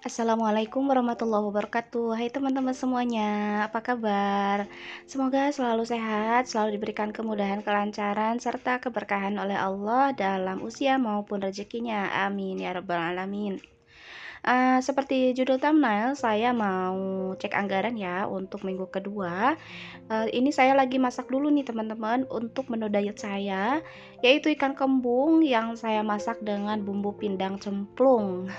Assalamualaikum warahmatullahi wabarakatuh. Hai teman-teman semuanya, apa kabar? Semoga selalu sehat, selalu diberikan kemudahan, kelancaran, serta keberkahan oleh Allah dalam usia maupun rezekinya. Amin ya rabbal alamin. Seperti judul thumbnail, saya mau cek anggaran ya untuk minggu kedua. Ini saya lagi masak dulu nih teman-teman untuk menu diet saya, yaitu ikan kembung yang saya masak dengan bumbu pindang cemplung.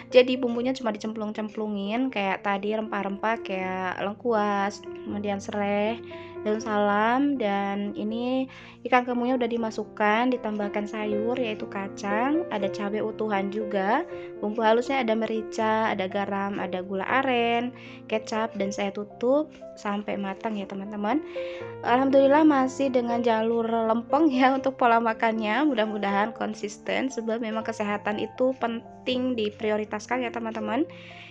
Jadi bumbunya cuma dicemplung-cemplungin kayak tadi rempah-rempah kayak lengkuas, kemudian serai, daun salam, dan ini ikan kemunya udah dimasukkan, ditambahkan sayur yaitu kacang, ada cabai utuhan juga, bumbu halusnya ada merica, ada garam, ada gula aren, kecap, dan saya tutup sampai matang ya teman-teman. Alhamdulillah masih dengan jalur lempeng ya untuk pola makannya, mudah-mudahan konsisten sebab memang kesehatan itu penting diprioritaskan ya teman-teman.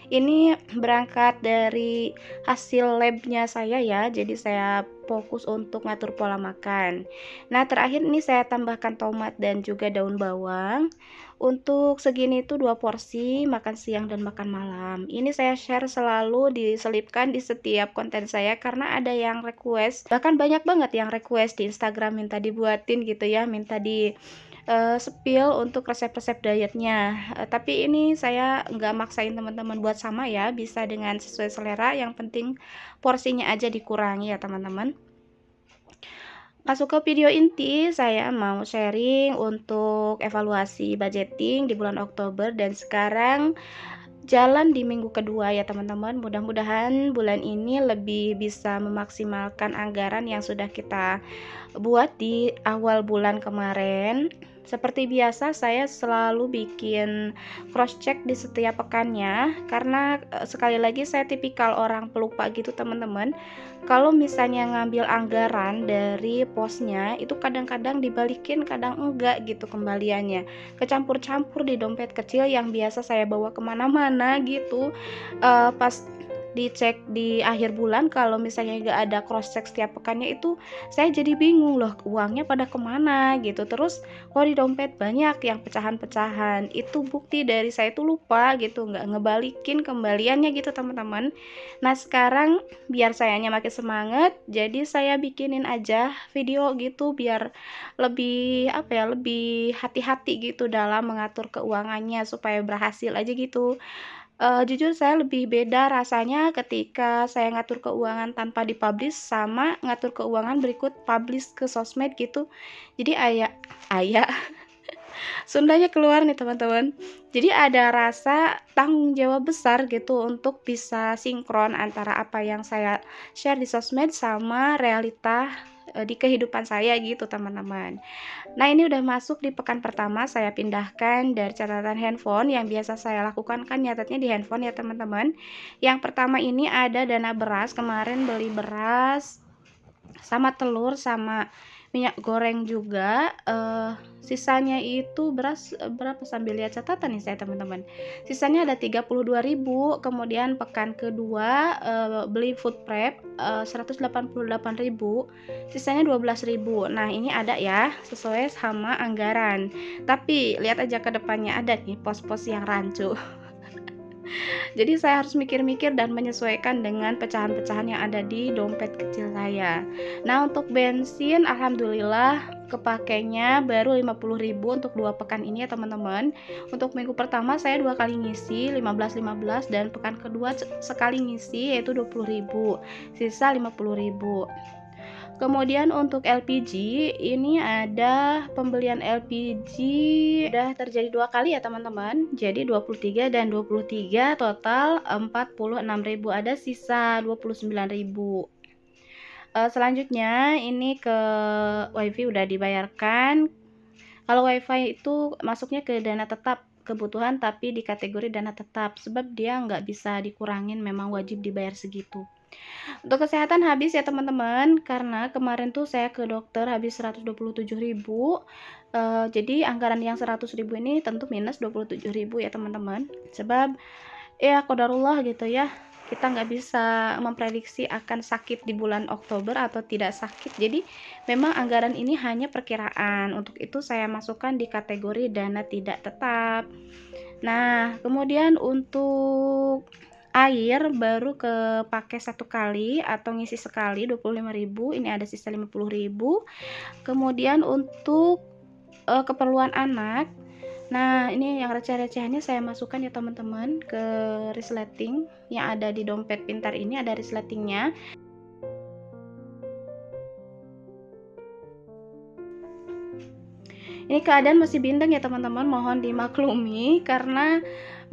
Ini berangkat dari hasil labnya saya ya, jadi saya fokus untuk ngatur pola makan. Nah, terakhir ini saya tambahkan tomat dan juga daun bawang. Untuk segini itu 2 porsi makan siang dan makan malam. Ini saya share selalu diselipkan di setiap konten saya karena ada yang request, bahkan banyak banget yang request di Instagram minta dibuatin gitu ya, minta di spill untuk resep-resep dietnya. Tapi ini saya nggak maksain teman-teman buat sama ya, bisa dengan sesuai selera, yang penting porsinya aja dikurangi ya teman-teman. Masuk ke video inti, saya mau sharing untuk evaluasi budgeting di bulan Oktober dan sekarang jalan di minggu kedua ya teman-teman. Mudah-mudahan bulan ini lebih bisa memaksimalkan anggaran yang sudah kita buat di awal bulan kemarin. Seperti biasa saya selalu bikin cross check di setiap pekannya karena sekali lagi saya tipikal orang pelupa gitu teman-teman. Kalau misalnya ngambil anggaran dari posnya itu kadang-kadang dibalikin, kadang enggak gitu kembaliannya, kecampur-campur di dompet kecil yang biasa saya bawa kemana-mana gitu. Pas dicek di akhir bulan kalau misalnya nggak ada cross check setiap pekannya itu saya jadi bingung loh, uangnya pada kemana gitu. Terus kalau di dompet banyak yang pecahan-pecahan, itu bukti dari saya tuh lupa gitu, nggak ngebalikin kembaliannya gitu teman-teman. Nah sekarang biar sayanya makin semangat, jadi saya bikinin aja video gitu biar lebih apa ya, lebih hati-hati gitu dalam mengatur keuangannya supaya berhasil aja gitu. Jujur saya lebih beda rasanya ketika saya ngatur keuangan tanpa dipublish sama ngatur keuangan berikut publish ke sosmed gitu. Jadi aya Sundanya keluar nih teman-teman. Jadi ada rasa tanggung jawab besar gitu untuk bisa sinkron antara apa yang saya share di sosmed sama realita di kehidupan saya gitu teman-teman. Nah ini udah masuk di pekan pertama, saya pindahkan dari catatan handphone. Yang biasa saya lakukan kan nyatetnya di handphone ya teman-teman. Yang pertama ini ada dana beras, kemarin beli beras sama telur sama minyak goreng juga. Sisanya itu beras berapa, sambil lihat catatan nih saya teman-teman, sisanya ada 32.000. Kemudian pekan kedua beli food prep 188.000, sisanya 12.000. Nah ini ada ya sesuai sama anggaran, tapi lihat aja ke depannya ada nih pos-pos yang rancu. Jadi saya harus mikir-mikir dan menyesuaikan dengan pecahan-pecahan yang ada di dompet kecil saya. Nah untuk bensin alhamdulillah kepakainya baru 50.000 untuk 2 pekan ini ya teman-teman. Untuk minggu pertama saya 2 kali ngisi 15 dan pekan kedua sekali ngisi yaitu 20.000, sisa 50.000. Kemudian untuk LPG ini ada pembelian LPG udah terjadi 2 kali ya teman-teman. Jadi 23 dan 23 total 46.000, ada sisa 29.000. Selanjutnya ini ke WiFi udah dibayarkan. Kalau WiFi itu masuknya ke dana tetap kebutuhan tapi di kategori dana tetap sebab dia nggak bisa dikurangin, memang wajib dibayar segitu. Untuk kesehatan habis ya teman-teman, karena kemarin tuh saya ke dokter habis 127.000. Jadi anggaran yang 100.000 ini tentu minus 27.000 ya teman-teman. Sebab ya qadarullah gitu ya. Kita nggak bisa memprediksi akan sakit di bulan Oktober atau tidak sakit. Jadi memang anggaran ini hanya perkiraan. Untuk itu saya masukkan di kategori dana tidak tetap. Nah, kemudian untuk air baru kepake 1 kali atau ngisi sekali 25.000, ini ada sisa 50.000. Kemudian untuk keperluan anak, nah ini yang receh-recehannya saya masukkan ya teman-teman ke resleting yang ada di dompet pintar ini, ada resletingnya. Ini keadaan masih bindeng ya teman-teman, mohon dimaklumi karena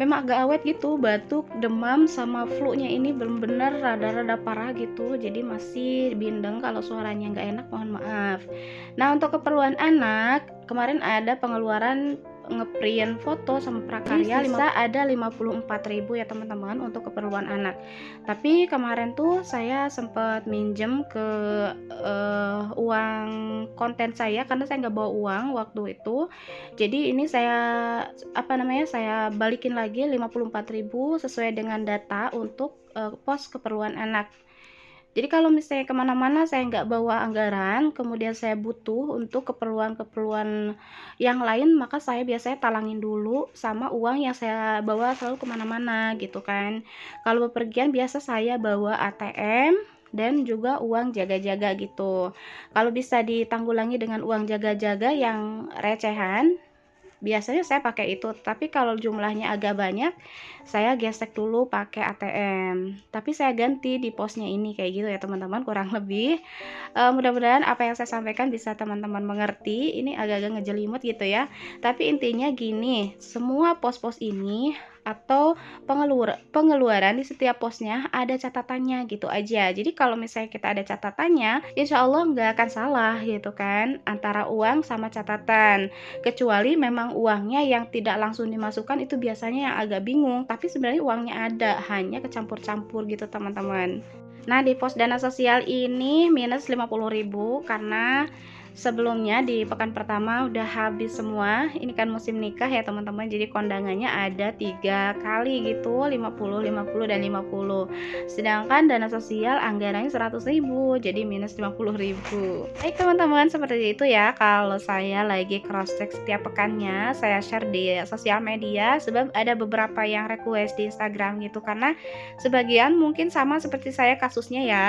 memang agak awet gitu, batuk, demam, sama flu-nya ini benar-benar rada-rada parah gitu, jadi masih bindeng. Kalau suaranya nggak enak mohon maaf. Nah, untuk keperluan anak kemarin ada pengeluaran ngeprint foto sama prakarya, sisa ada 54.000 ya teman-teman untuk keperluan anak. Tapi kemarin tuh saya sempat minjem ke uang konten saya karena saya nggak bawa uang waktu itu. Jadi ini saya saya balikin lagi 54.000 sesuai dengan data untuk pos keperluan anak. Jadi kalau misalnya kemana-mana saya nggak bawa anggaran, kemudian saya butuh untuk keperluan-keperluan yang lain, maka saya biasanya talangin dulu sama uang yang saya bawa selalu kemana-mana gitu kan. Kalau bepergian biasa saya bawa ATM dan juga uang jaga-jaga gitu. Kalau bisa ditanggulangi dengan uang jaga-jaga yang recehan, biasanya saya pakai itu, tapi kalau jumlahnya agak banyak, saya gesek dulu pakai ATM. Tapi saya ganti di posnya ini kayak gitu ya teman-teman, kurang lebih. Mudah-mudahan apa yang saya sampaikan bisa teman-teman mengerti. Ini agak-agak ngejelimut gitu ya. Tapi intinya gini, semua pos-pos ini atau pengeluaran di setiap posnya ada catatannya gitu aja. Jadi kalau misalnya kita ada catatannya, insya Allah nggak akan salah gitu kan antara uang sama catatan. Kecuali memang uangnya yang tidak langsung dimasukkan itu biasanya yang agak bingung, tapi sebenarnya uangnya ada, hanya kecampur-campur gitu teman-teman. Nah, di pos dana sosial ini minus 50.000 karena sebelumnya di pekan pertama udah habis semua. Ini kan musim nikah ya teman-teman, jadi kondangannya ada 3 kali gitu, 50, 50 dan 50. Sedangkan dana sosial anggarannya 100.000, jadi minus 50.000. Baik teman-teman, seperti itu ya kalau saya lagi cross check setiap pekannya, saya share di sosial media sebab ada beberapa yang request di Instagram gitu, karena sebagian mungkin sama seperti saya kasusnya ya,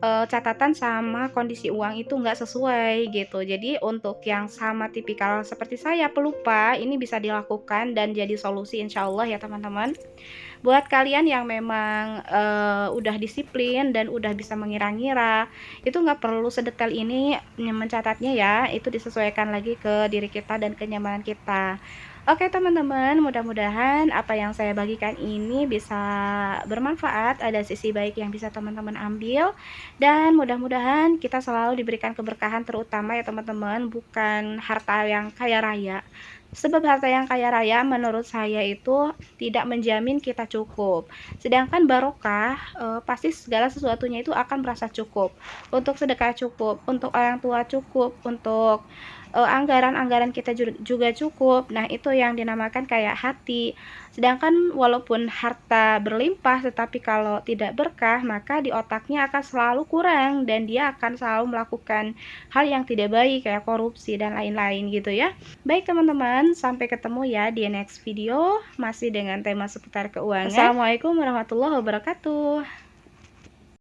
catatan sama kondisi uang itu nggak sesuai gitu. Jadi untuk yang sama tipikal seperti saya pelupa, ini bisa dilakukan dan jadi solusi insya Allah ya teman-teman. Buat kalian yang memang udah disiplin dan udah bisa mengira-ngira, itu nggak perlu sedetail ini mencatatnya ya, itu disesuaikan lagi ke diri kita dan kenyamanan kita. Oke teman-teman, mudah-mudahan apa yang saya bagikan ini bisa bermanfaat, ada sisi baik yang bisa teman-teman ambil, dan mudah-mudahan kita selalu diberikan keberkahan, terutama ya teman-teman, bukan harta yang kaya raya. Sebab harta yang kaya raya menurut saya itu tidak menjamin kita cukup. Sedangkan barokah pasti segala sesuatunya itu akan merasa cukup. Untuk sedekah cukup, untuk orang tua cukup, untuk anggaran-anggaran kita juga cukup. Nah, itu yang dinamakan kayak hati. Sedangkan walaupun harta berlimpah, tetapi kalau tidak berkah, maka di otaknya akan selalu kurang dan dia akan selalu melakukan hal yang tidak baik kayak korupsi dan lain-lain gitu ya. Baik teman-teman, sampai ketemu ya di next video masih dengan tema seputar keuangan. Assalamualaikum warahmatullahi wabarakatuh.